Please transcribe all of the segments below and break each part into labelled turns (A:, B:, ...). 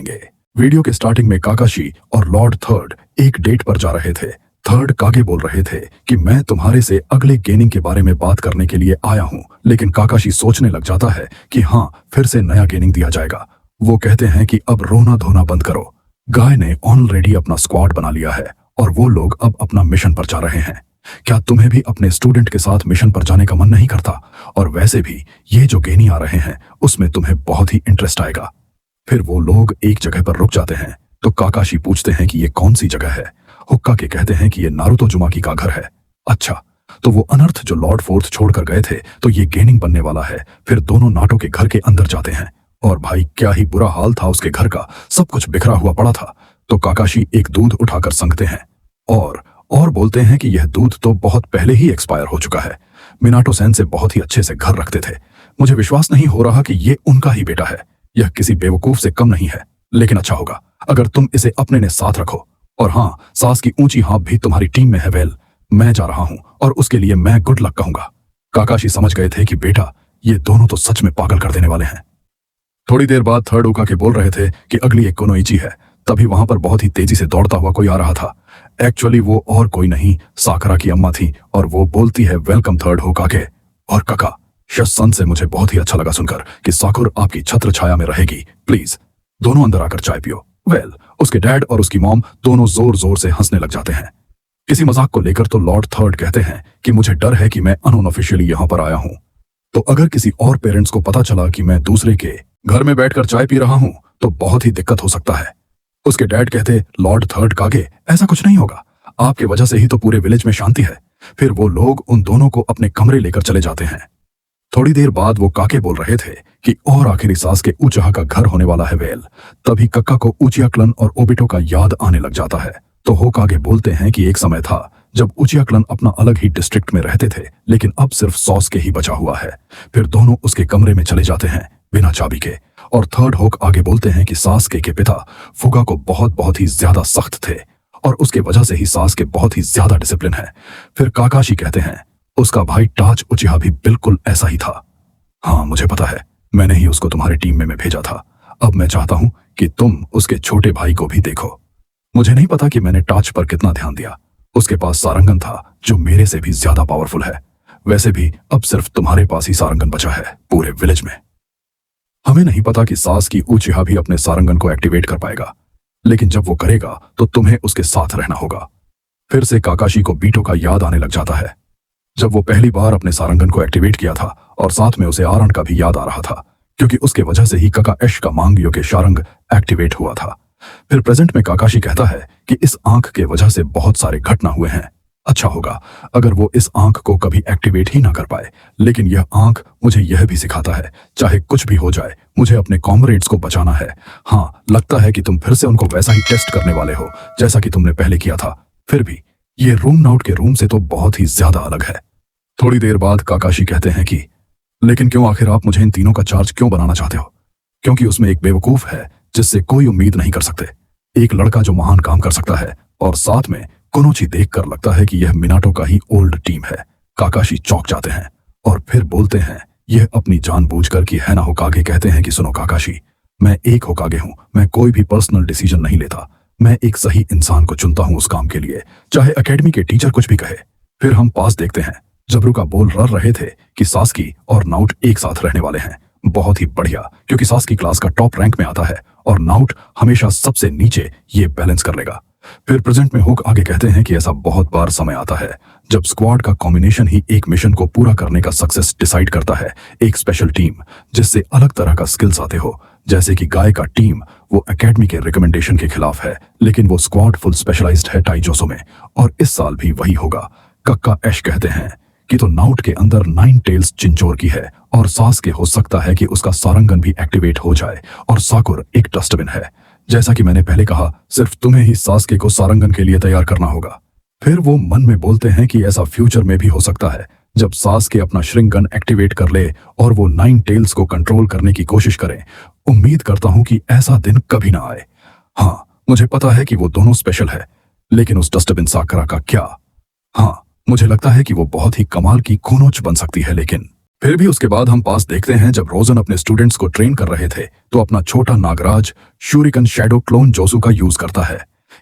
A: गे। Video के starting में काकाशी और लॉर्ड थर्ड एक डेट पर जा रहे थे। थर्ड कागे बोल रहे थे कि मैं तुम्हारे से अगले गेनिंग के बारे में बात करने के लिए आया हूं, लेकिन काकाशी सोचने लग जाता है कि हाँ, फिर से नया गेनिंग दिया जाएगा। वो कहते हैं कि अब रोना धोना बंद करो। गाय ने ऑलरेडी अपना स्क्वाड बना लिया है और वो लोग अब अपना मिशन पर जा रहे हैं। क्या तुम्हें भी अपने स्टूडेंट के साथ मिशन पर जाने का मन नहीं करता? और वैसे भी ये जो गेनी आ रहे हैं उसमें तुम्हें बहुत ही इंटरेस्ट आएगा। फिर वो लोग एक जगह पर रुक जाते हैं तो काकाशी पूछते हैं कि ये कौन सी जगह है। हुक्का के कहते हैं कि ये नारुतो जुमाकी का घर है। अच्छा, तो वो अनर्थ जो लॉर्ड फोर्थ छोड़कर गए थे तो ये गेनिंग बनने वाला है। फिर दोनों नाटो के घर के अंदर जाते हैं और भाई क्या ही बुरा हाल था उसके घर का, सब कुछ बिखरा हुआ पड़ा था। तो काकाशी एक दूध उठाकर संगते हैं और बोलते हैं कि यह दूध तो बहुत पहले ही एक्सपायर हो चुका है। मिनाटो सेन से बहुत ही अच्छे से घर रखते थे। मुझे विश्वास नहीं हो रहा कि ये उनका ही बेटा है। यह किसी बेवकूफ से कम नहीं है, लेकिन अच्छा होगा अगर तुम इसे अपने ने साथ रखो। और हाँ, सास की ऊंची हाँप भी तुम्हारी टीम में है। वेल, मैं जा रहा हूं और उसके लिए मैं गुड लक कहूंगा। काकाशी समझ गए थे कि बेटा ये दोनों तो सच में पागल कर देने वाले हैं। थोड़ी देर बाद थर्ड उका के बोल रहे थे कि अगली एक कुनोइची है। तभी वहां पर बहुत ही तेजी से दौड़ता हुआ कोई आ रहा था। एक्चुअली वो और कोई नहीं, साकरा की अम्मा थी और वो बोलती है वेलकम थर्ड होकागे। और काका शन से मुझे बहुत ही अच्छा लगा सुनकर कि साकुर आपकी छत्र छाया में रहेगी। प्लीज दोनों अंदर आकर चाय पियो। वेल, उसके डैड और उसकी मॉम दोनों जोर जोर से हंसने लग जाते हैं। किसी मजाक को लेकर तो लॉर्ड थर्ड कहते हैं कि मुझे डर है कि मैं अनऑफिशियली यहां पर आया हूं, तो अगर किसी और पेरेंट्स को पता चला कि मैं दूसरे के घर में बैठकर चाय पी रहा हूं तो बहुत ही दिक्कत हो सकता है। उसके डैड कहते, लॉर्ड थर्ड कागे ऐसा कुछ नहीं होगा, आपके वजह से ही तो पूरे विलेज में शांति है। फिर वो लोग उन दोनों को अपने कमरे लेकर चले जाते हैं। थोड़ी देर बाद वो काके बोल रहे थे कि और आखिरी सास के ऊंचाहा का घर होने वाला है। वेल, तभी कक्का को ऊचियाक्लन और ओबिटो का याद आने लग जाता है। तो होकागे बोलते हैं कि एक समय था जब ऊचियाक्लन अपना अलग ही डिस्ट्रिक्ट में रहते थे, लेकिन अब सिर्फ सॉस के ही बचा हुआ है। फिर दोनों उसके कमरे में चले जाते हैं बिना चाबी के। और थर्ड होक आगे बोलते हैं कि सासके के पिता फुगा को बहुत ही ज्यादा सख्त थे और उसके वजह से ही सासके बहुत ही ज्यादा डिसिप्लिन है। फिर काकाशी कहते हैं उसका भाई टाच उचिहा भी बिल्कुल ऐसा ही था। हाँ, मुझे पता है, मैंने ही उसको तुम्हारी टीम में भेजा था। अब मैं चाहता हूं कि तुम उसके छोटे भाई को भी देखो। मुझे नहीं पता कि मैंने टाच पर कितना ध्यान दिया। उसके पास सारंगन था जो मेरे से भी ज्यादा पावरफुल है। वैसे भी अब सिर्फ तुम्हारे पास ही सारंगन बचा है पूरे विलेज में। हमें नहीं पता कि सास की उचिहा भी अपने सारंगन को एक्टिवेट कर पाएगा, लेकिन जब वो करेगा तो तुम्हें उसके साथ रहना होगा। फिर से काकाशी को बीटो का याद आने लग जाता है, जब वो पहली बार अपने सारंगन को एक्टिवेट किया था और साथ में उसे आरण का भी याद आ रहा था, क्योंकि उसके वजह से ही कका एश का मांगयो के शारंग एक्टिवेट हुआ था। फिर प्रेजेंट में काकाशी कहता है कि इस आंख के वजह से बहुत सारे घटना हुए हैं। अच्छा होगा अगर वो इस आंख को कभी एक्टिवेट ही ना कर पाए, लेकिन यह आंख मुझे यह भी सिखाता है चाहे कुछ भी हो जाए मुझे अपने कॉमरेड्स को बचाना है। हाँ, लगता है कि तुम फिर से उनको वैसा ही टेस्ट करने वाले हो जैसा कि तुमने पहले किया था। फिर भी ये रूम नाउट के रूम से तो बहुत ही ज्यादा अलग है। थोड़ी देर बाद काकाशी कहते हैं कि लेकिन क्यों आखिर आप मुझे इन तीनों का चार्ज क्यों बनाना चाहते हो? क्योंकि उसमें एक बेवकूफ है जिससे कोई उम्मीद नहीं कर सकते, एक लड़का जो महान काम कर सकता है, और साथ में कुनोची देखकर लगता है कि यह मिनाटो का ही ओल्ड टीम है। काकाशी चौंक जाते हैं और फिर बोलते हैं यह अपनी जानबूझकर की है ना। होकागे कहते हैं कि सुनो काकाशी, मैं एक होकागे हूं, मैं कोई भी पर्सनल डिसीजन नहीं लेता। मैं एक सही इंसान को चुनता हूं उस काम के लिए, चाहे एकेडमी के टीचर कुछ भी कहे। फिर हम पास देखते हैं जबरूका बोल रहे थे कि सासकी और नाउट एक साथ रहने वाले हैं। बहुत ही बढ़िया, क्योंकि सासकी क्लास का टॉप रैंक में आता है और नाउट हमेशा सबसे नीचे, ये बैलेंस कर लेगा। फिर प्रेजेंट में हुक आगे कहते हैं कि ऐसा बहुत बार समय आता है जब स्क्वाड का कॉम्बिनेशन ही एक मिशन को पूरा करने का सक्सेस डिसाइड करता है। एक स्पेशल टीम जिससे अलग तरह का स्किल्स आते हो, जैसे कि गाय का टीम वो एकेडमी के रिकमेंडेशन के खिलाफ है, लेकिन वो स्क्वाड फुल स्पेशलाइज्ड है टाइजोसो में, और इस साल भी वही होगा। कक्का एश कहते हैं कि तो नाउट के अंदर 9 टेल्स चिंचोर की है और सासके हो सकता है कि उसका सारंगन भी एक्टिवेट हो जाए, और साकुर एक डस्टबिन है। जैसा कि मैंने पहले कहा, सिर्फ तुम्हें ही सासके को सारंगन के लिए तैयार करना होगा। फिर वो मन में बोलते हैं कि ऐसा फ्यूचर में भी हो सकता है जब सासके अपना श्रिंक गन एक्टिवेट कर ले और वो 9 टेल्स को कंट्रोल करने की कोशिश करें। उम्मीद करता हूं कि ऐसा दिन कभी ना आए। हाँ, मुझे पता है कि वो दोनों स्पेशल है, लेकिन उस डस्टबिन साकरा का क्या? हाँ, मुझे लगता है कि वो बहुत ही कमाल की कुनोच बन सकती है, लेकिन फिर भी उसके बाद हम पास देखते हैं जब रोजन अपने स्टूडेंट्स को ट्रेन कर रहे थे तो अपना छोटा नागराज शूरिकन शैडो क्लोन जोसू का यूज करता है।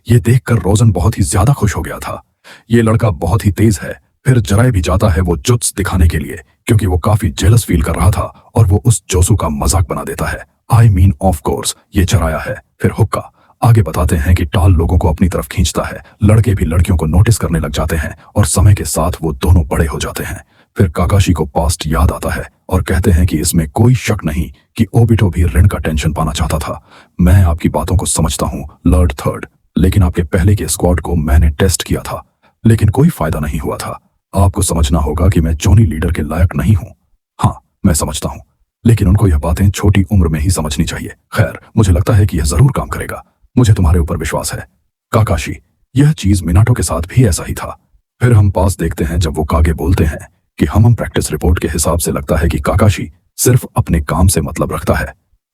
A: ये देखकर रोजन बहुत ही ज्यादा खुश हो गया था। ये लड़का बहुत ही तेज है। फिर जराए भी जाता है वो जुट्स दिखाने के लिए क्योंकि वो काफी जेलस फील कर रहा था और वो उस जोसू का मजाक बना देता है। आई मीन ऑफ कोर्स ये जराया है। फिर हुक्का आगे बताते हैं कि टाल लोगों को अपनी तरफ खींचता है। लड़के भी लड़कियों को नोटिस करने लग जाते हैं और समय के साथ वो दोनों बड़े हो जाते हैं। फिर काकाशी को पास्ट याद आता है और कहते हैं कि इसमें कोई शक नहीं कि ओबिटो भी ऋण का टेंशन पाना चाहता था। मैं आपकी बातों को समझता हूँ लॉर्ड थर्ड, लेकिन आपके पहले के स्क्वाड को मैंने टेस्ट किया था लेकिन कोई फायदा नहीं हुआ था। आपको समझना होगा कि मैं जोनी लीडर के लायक नहीं हूँ। हाँ मैं समझता हूँ, लेकिन उनको यह बातें छोटी उम्र में ही समझनी चाहिए। खैर मुझे लगता है कि यह जरूर काम करेगा। मुझे तुम्हारे ऊपर विश्वास है काकाशी। यह चीज मिनाटो के साथ भी ऐसा ही था। फिर हम पास देखते हैं जब वो कागे बोलते हैं कि हम प्रैक्टिस रिपोर्ट के हिसाब से लगता है कि काकाशी सिर्फ अपने काम से मतलब रखता है।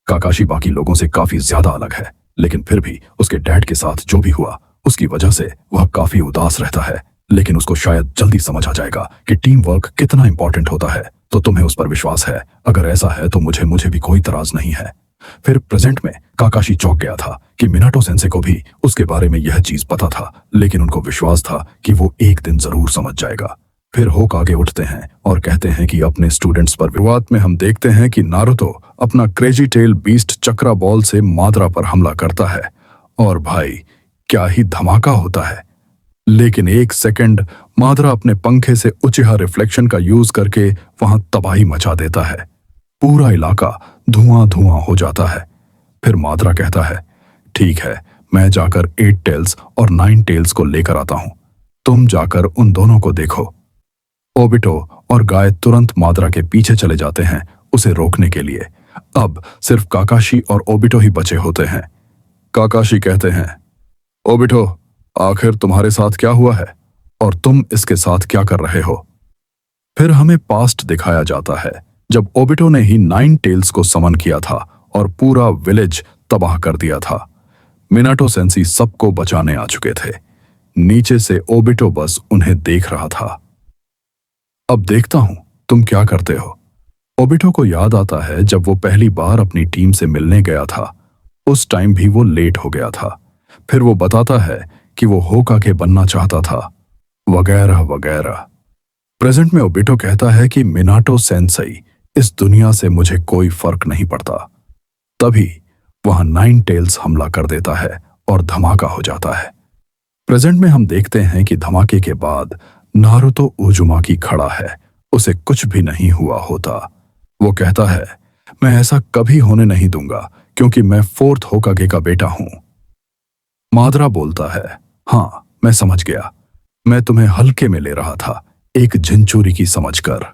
A: काकाशी बाकी लोगों से काफी ज्यादा अलग है, लेकिन फिर भी उसके डैड के साथ जो भी हुआ उसकी वजह से वह काफी उदास रहता है। लेकिन उसको शायद जल्दी समझ आ जाएगा कि टीम वर्क कितना इंपॉर्टेंट होता है। तो तुम्हें उस पर विश्वास है? अगर ऐसा है तो मुझे भी कोई तराज नहीं है। फिर प्रेजेंट में काकाशी चौंक गया था कि मिनाटो सेंसे को भी उसके बारे में यह चीज पता था, लेकिन उनको विश्वास था कि वो एक दिन जरूर समझ जाएगा। फिर होक आगे उठते हैं और कहते हैं कि अपने स्टूडेंट्स पर विवाद में हम देखते हैं कि नारुतो अपना क्रेजी टेल बीस्ट चक्रा बॉल से माद्रा पर हमला करता है और भाई क्या ही धमाका होता है। लेकिन एक सेकंड माद्रा अपने पंखे से उचिहा रिफ्लेक्शन का यूज करके वहां तबाही मचा देता है। पूरा इलाका धुआं धुआं हो जाता है। फिर माद्रा कहता है ठीक है, मैं जाकर 8 टेल्स और 9 टेल्स को लेकर आता हूं, तुम जाकर उन दोनों को देखो। ओबिटो और गाय तुरंत माद्रा के पीछे चले जाते हैं उसे रोकने के लिए। अब सिर्फ काकाशी और ओबिटो ही बचे होते हैं। काकाशी कहते हैं ओबिटो आखिर तुम्हारे साथ क्या हुआ है और तुम इसके साथ क्या कर रहे हो? फिर हमें पास्ट दिखाया जाता है जब ओबिटो ने ही 9 टेल्स को समन किया था और पूरा विलेज तबाह कर दिया था। मिनाटो सेंसी सबको बचाने आ चुके थे। नीचे से ओबिटो बस उन्हें देख रहा था। अब देखता हूं तुम क्या करते हो। ओबिटो को याद आता है जब वो पहली बार अपनी टीम से मिलने गया था, उस टाइम भी वो लेट हो गया था। फिर वो बताता है कि वो होकागे बनना चाहता था वगैरह वगैरह। प्रेजेंट में ओबिटो कहता है कि मिनाटो सेंसेई इस दुनिया से मुझे कोई फर्क नहीं पड़ता। तभी वहां 9 टेल्स हमला कर देता है और धमाका हो जाता है। प्रेजेंट में हम देखते हैं कि धमाके के बाद नारुतो उजुमाकी खड़ा है। उसे कुछ भी नहीं हुआ होता। वो कहता है मैं ऐसा कभी होने नहीं दूंगा क्योंकि मैं 4th होकागे का बेटा हूं। माद्रा बोलता है हाँ मैं समझ गया, मैं तुम्हें हल्के में ले रहा था एक झिंचूरी की समझकर।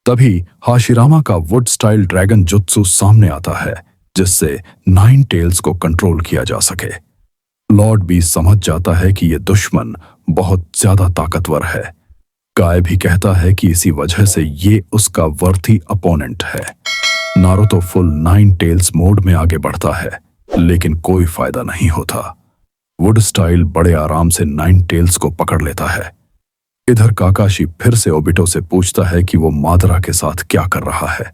A: तभी हाशिरामा का वुड स्टाइल ड्रैगन जुत्सु सामने आता है जिससे 9 टेल्स को कंट्रोल किया जा सके। लॉर्ड भी समझ जाता है कि यह दुश्मन बहुत ज्यादा ताकतवर है। गाय भी कहता है कि इसी वजह से ये उसका वर्थी अपोनेंट है। नारुतो फुल 9 टेल्स मोड में आगे बढ़ता है लेकिन कोई फायदा नहीं होता। वुड स्टाइल बड़े आराम से 9 टेल्स को पकड़ लेता है। इधर काकाशी फिर से ओबिटो से पूछता है कि वो माद्रा के साथ क्या कर रहा है।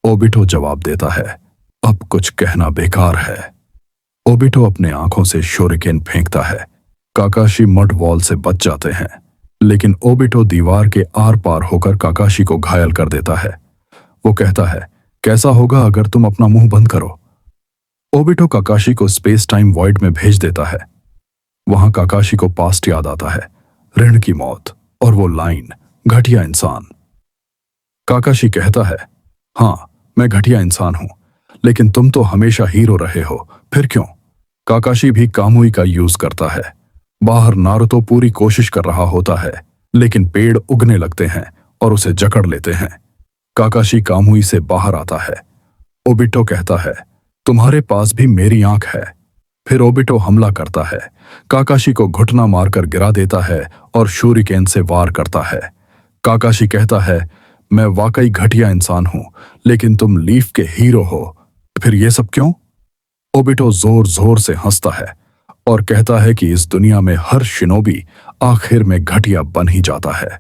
A: ओबिटो जवाब देता है अब कुछ कहना बेकार है। ओबिटो अपने आंखों से शोरिकेन फेंकता है। काकाशी मड वॉल से बच जाते हैं, लेकिन ओबिटो दीवार के आर पार होकर काकाशी को घायल कर देता है। वो कहता है कैसा होगा अगर तुम अपना मुंह बंद करो। ओबिटो काकाशी को स्पेस टाइम वॉइड में भेज देता है। वहां काकाशी को पास्ट याद आता है, ऋण की मौत और वो लाइन घटिया इंसान। काकाशी कहता है हाँ मैं घटिया इंसान हूं, लेकिन तुम तो हमेशा हीरो रहे हो, फिर क्यों? काकाशी भी कामुई का यूज करता है। बाहर नारुतो पूरी कोशिश कर रहा होता है लेकिन पेड़ उगने लगते हैं और उसे जकड़ लेते हैं। काकाशी कामुई से बाहर आता है। ओबिटो कहता है तुम्हारे पास भी मेरी आंख है। फिर ओबिटो हमला करता है, काकाशी को घुटना मारकर गिरा देता है और शूरिकेन से वार करता है। काकाशी कहता है मैं वाकई घटिया इंसान हूं, लेकिन तुम लीफ के हीरो हो, फिर ये सब क्यों? ओबिटो जोर जोर से हंसता है और कहता है कि इस दुनिया में हर शिनोबी आखिर में घटिया बन ही जाता है।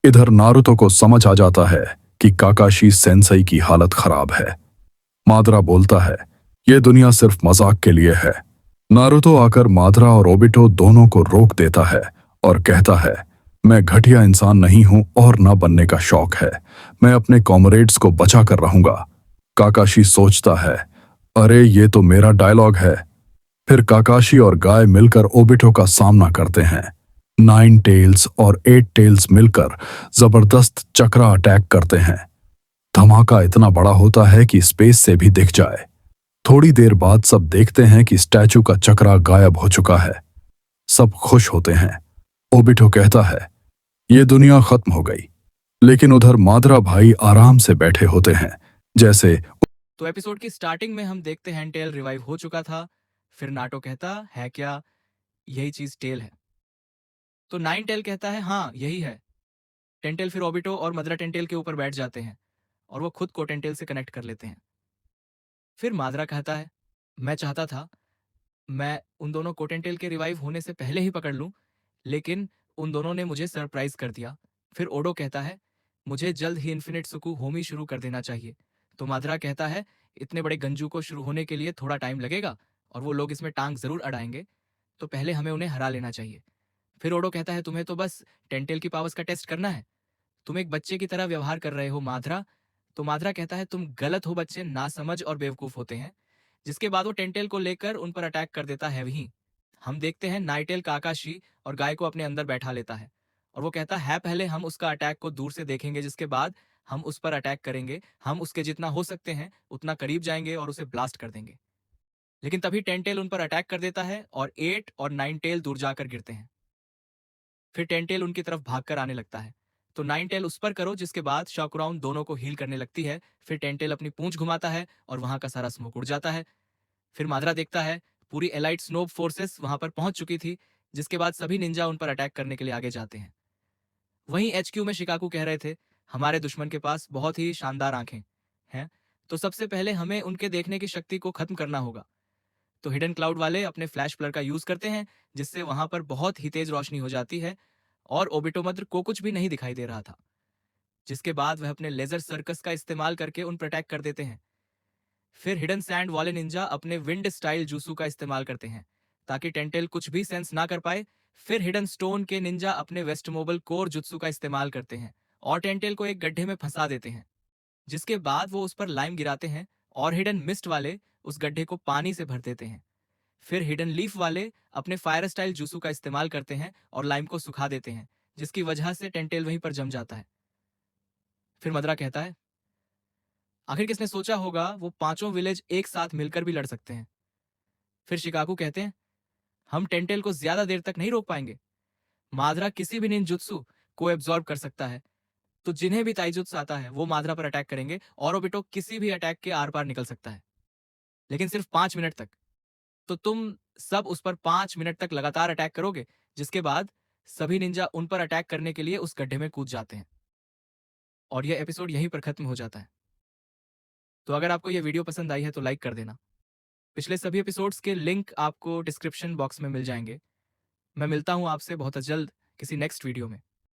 A: इधर नारुतो को समझ आ जाता है कि काकाशी सेंसेई की हालत खराब है। मादरा बोलता है, ये दुनिया सिर्फ मजाक के लिए है। नारुतो आकर मादरा और ओबिटो दोनों को रोक देता है और कहता है, मैं घटिया इंसान नहीं हूं और न बनने का शौक है। मैं अपने कॉमरेड्स को बचा कर रहूंगा। काकाशी सोचता है, अरे ये तो मेरा डायलॉग है। फिर काकाशी और गाय मिलकर ओबिटो का सामना करते हैं। 9 टेल्स और 8 टेल्स मिलकर जबरदस्त चक्रा अटैक करते हैं। धमाका इतना बड़ा होता है कि स्पेस से भी दिख जाए। थोड़ी देर बाद सब देखते हैं कि स्टैचू का चक्रा गायब हो चुका है। सब खुश होते हैं। ओबिटो कहता है, ये दुनिया खत्म हो गई। लेकिन उधर मादरा भाई आराम से बैठे होते हैं, जैसे।
B: तो एपिसोड की स्टार्टिंग में हम देखते हैं टेल रिवाइव हो चुका था। फिर नाटो कहता है क्या यही चीज टेल है? तो नाइन टेल कहता है हाँ यही है। टेंटेल फिर ओबिटो और मदरा टेंटेल के ऊपर बैठ जाते हैं और वो खुद को टेंटेल से कनेक्ट कर लेते हैं। फिर मादरा कहता है, मैं चाहता था मैं उन दोनों को टेंटेल के रिवाइव होने से पहले ही पकड़ लूं, लेकिन उन दोनों ने मुझे सरप्राइज कर दिया। फिर ओडो कहता है, मुझे जल्द ही इन्फिनिट सुकु होमी शुरू कर देना चाहिए। तो मादरा कहता है, इतने बड़े गंजू को शुरू होने के लिए थोड़ा टाइम लगेगा और वो लोग इसमें टांग जरूर अड़ाएंगे, तो पहले हमें उन्हें हरा लेना चाहिए। फिर ओडो कहता है, तुम्हें तो बस टेंटेल की पावर्स का टेस्ट करना है। तुम एक बच्चे की तरह व्यवहार कर रहे हो मादरा। तो मादरा कहता है, तुम गलत हो, बच्चे नासमझ और बेवकूफ होते हैं। जिसके बाद वो टेंटेल को लेकर उन पर अटैक कर देता है। वहीं हम देखते हैं नाइटेल काकाशी और गाय को अपने अंदर बैठा लेता है और वो कहता है, पहले हम उसका अटैक को दूर से देखेंगे, जिसके बाद हम उस पर अटैक करेंगे। हम उसके जितना हो सकते हैं उतना करीब जाएंगे और उसे ब्लास्ट कर देंगे। लेकिन तभी टेंटेल उन पर अटैक कर देता है और 8 और 9 टेल दूर जाकर गिरते हैं। फिर टेंटेल उनकी तरफ भागकर आने लगता है। तो 9 टेल उस पर करो, जिसके बाद शॉकराउन दोनों को हील करने लगती है। फिर टेंटेल अपनी पूंछ घुमाता है और वहां का सारा स्मोक उड़ जाता है। फिर मादरा देखता है पूरी एलाइट स्नोब फोर्सेस वहां पर पहुंच चुकी थी, जिसके बाद सभी निंजा उन पर अटैक करने के लिए आगे जाते हैं। वहीं एचक्यू में शिकाकू कह रहे थे, हमारे दुश्मन के पास बहुत ही शानदार आंखें हैं, तो सबसे पहले हमें उनके देखने की शक्ति को खत्म करना होगा। तो हिडन क्लाउड वाले अपने फ्लैश प्लर का यूज करते हैं, जिससे वहां पर बहुत ही तेज रोशनी हो जाती है और ओबिटोमद्र को कुछ भी नहीं दिखाई दे रहा था। जिसके बाद वह अपने लेजर सर्कस का इस्तेमाल करके उन पर अटैक कर देते हैं। फिर हिडन सैंड वाले निंजा अपने विंड स्टाइल जूसू का इस्तेमाल करते हैं ताकि टेंटेल कुछ भी सेंस ना कर पाए। फिर हिडन स्टोन के निंजा अपने वेस्ट मोबल कोर जुत्सु का इस्तेमाल करते हैं और टेंटेल को एक गड्ढे में फंसा देते हैं। जिसके बाद वो उस पर लाइम गिराते हैं और हिडन मिस्ट वाले उस गड्ढे को पानी से भर देते हैं। फिर हिडन लीफ वाले अपने फायर स्टाइल जूसू का इस्तेमाल करते हैं और लाइम को सुखा देते हैं, जिसकी वजह से टेंटेल वहीं पर जम जाता है। फिर मदरा कहता है, आखिर किसने सोचा होगा वो पांचों विलेज एक साथ मिलकर भी लड़ सकते हैं। फिर शिकाकू कहते हैं, हम टेंटेल को ज्यादा देर तक नहीं रोक पाएंगे। मादरा किसी भी निंजुत्सु को एब्जॉर्ब कर सकता है, तो जिन्हें भी ताइजुत्सु आता है वो मादरा पर अटैक करेंगे और ओबिटो किसी भी अटैक के आर पार निकल सकता है, लेकिन सिर्फ 5 मिनट तक। तो तुम सब उस पर 5 मिनट तक लगातार अटैक करोगे, जिसके बाद सभी निंजा उन पर अटैक करने के लिए उस गड्ढे में कूद जाते हैं और यह एपिसोड यहीं पर खत्म हो जाता है। तो अगर आपको यह वीडियो पसंद आई है तो लाइक कर देना। पिछले सभी एपिसोड्स के लिंक आपको डिस्क्रिप्शन बॉक्स में मिल जाएंगे। मैं मिलता हूं आपसे बहुत जल्द किसी नेक्स्ट वीडियो में।